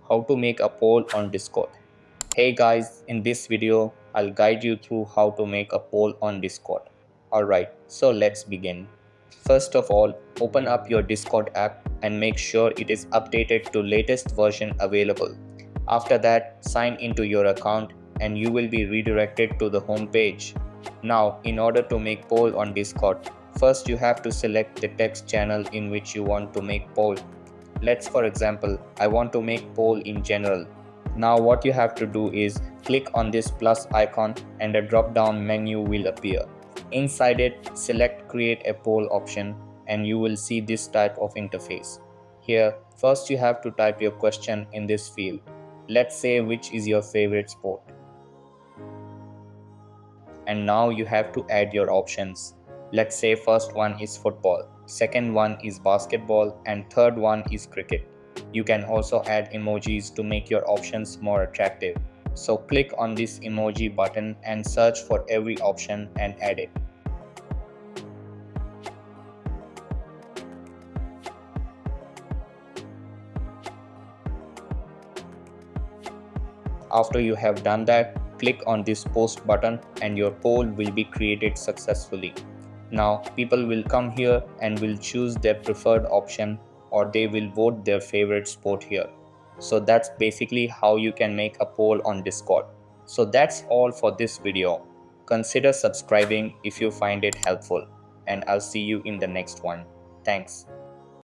how to make a poll on Discord. Hey guys, in this video, I'll guide you through how to make a poll on Discord. Alright, so let's begin. First of all, open up your Discord app and make sure it is updated to latest version available. After that, sign into your account and you will be redirected to the home page. Now, in order to make poll on Discord, first you have to select the text channel in which you want to make poll. Let's for example, I want to make poll in general. Now what you have to do is click on this plus icon and a drop down menu will appear. Inside it, select create a poll option and you will see this type of interface. Here, first you have to type your question in this field. Let's say which is your favorite sport. And now you have to add your options. Let's say first one is football, second one is basketball, and third one is cricket. You can also add emojis to make your options more attractive. So click on this emoji button and search for every option and add it. After you have done that, click on this post button and your poll will be created successfully. Now people will come here and will choose their preferred option or they will vote their favorite sport here. So that's basically how you can make a poll on Discord. So that's all for this video. Consider subscribing if you find it helpful and I'll see you in the next one. Thanks.